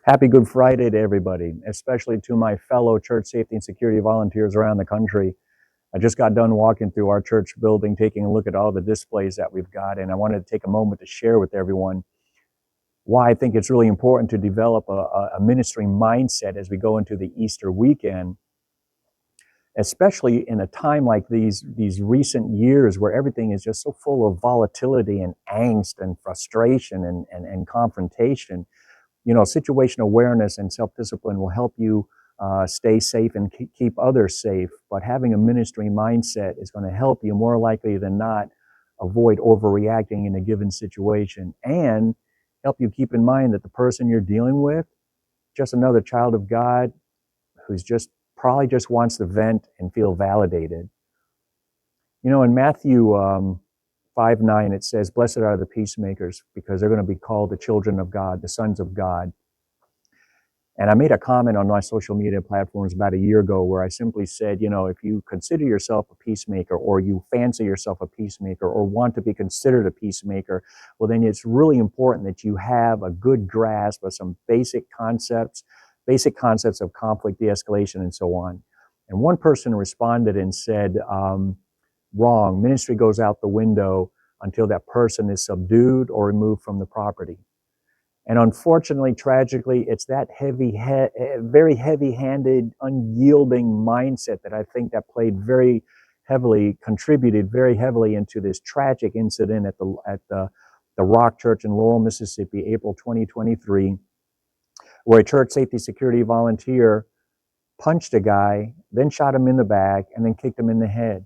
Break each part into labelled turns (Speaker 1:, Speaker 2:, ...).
Speaker 1: Happy Good Friday to everybody, especially to my fellow church safety and security volunteers around the country. I just got done walking through our church building, taking a look at all the displays that we've got, and I wanted to take a moment to share with everyone why I think it's really important to develop a ministry mindset as we go into the Easter weekend, especially in a time like these recent years where everything is just so full of volatility and angst and frustration and confrontation. Situation awareness and self-discipline will help you stay safe and keep others safe. But having a ministry mindset is going to help you more likely than not avoid overreacting in a given situation and help you keep in mind that the person you're dealing with, just another child of God who's just probably just wants to vent and feel validated. In Matthew 5:9, it says, "Blessed are the peacemakers, because they're going to be called the children of God, the sons of God." And I made a comment on my social media platforms about a year ago where I simply said, if you consider yourself a peacemaker, or you fancy yourself a peacemaker, or want to be considered a peacemaker, well, then it's really important that you have a good grasp of some basic concepts of conflict de-escalation and so on. And one person responded and said, wrong, ministry goes out the window until that person is subdued or removed from the property. And unfortunately, tragically, it's that very heavy-handed, unyielding mindset that I think that contributed very heavily into this tragic incident at the Rock Church in Laurel, Mississippi, April 2023, where a church safety security volunteer punched a guy, then shot him in the back, and then kicked him in the head.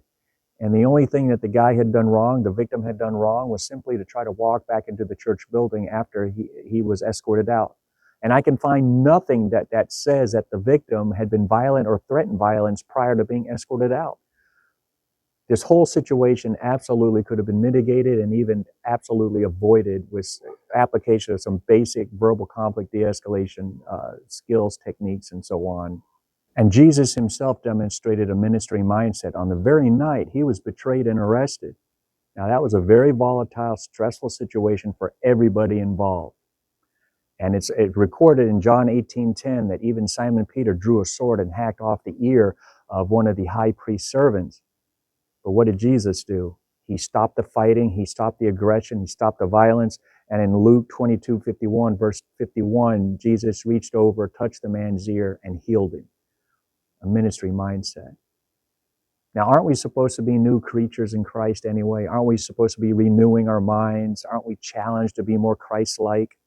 Speaker 1: And the only thing that the guy had done wrong, the victim had done wrong, was simply to try to walk back into the church building after he was escorted out. And I can find nothing that says that the victim had been violent or threatened violence prior to being escorted out. This whole situation absolutely could have been mitigated and even absolutely avoided with application of some basic verbal conflict de-escalation skills, techniques, and so on. And Jesus himself demonstrated a ministry mindset on the very night he was betrayed and arrested. Now, that was a very volatile, stressful situation for everybody involved. And it's recorded in John 18:10 that even Simon Peter drew a sword and hacked off the ear of one of the high priest's servants. But what did Jesus do? He stopped the fighting, he stopped the aggression, he stopped the violence. And in Luke 22:51, verse 51, Jesus reached over, touched the man's ear, and healed him. A ministry mindset. Now, aren't we supposed to be new creatures in Christ anyway? Aren't we supposed to be renewing our minds? Aren't we challenged to be more Christ-like?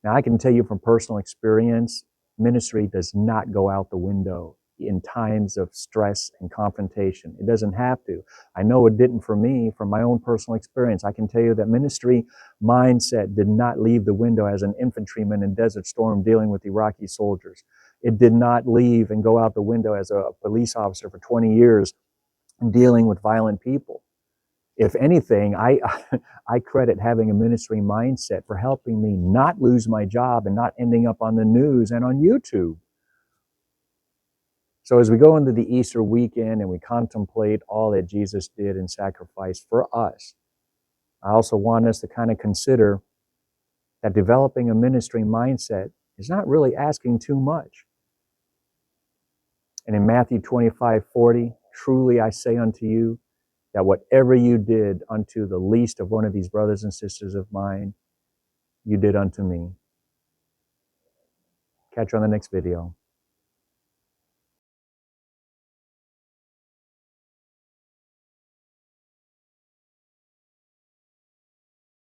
Speaker 1: Now, I can tell you from personal experience, ministry does not go out the window in times of stress and confrontation. It doesn't have to. I know it didn't for me, from my own personal experience. I can tell you that ministry mindset did not leave the window as an infantryman in Desert Storm dealing with Iraqi soldiers. It did not leave and go out the window as a police officer for 20 years dealing with violent people. If anything, I credit having a ministry mindset for helping me not lose my job and not ending up on the news and on YouTube. So as we go into the Easter weekend and we contemplate all that Jesus did and sacrificed for us, I also want us to kind of consider that developing a ministry mindset is not really asking too much. And in Matthew 25:40, truly I say unto you, that whatever you did unto the least of one of these brothers and sisters of mine, you did unto me. Catch you on the next video.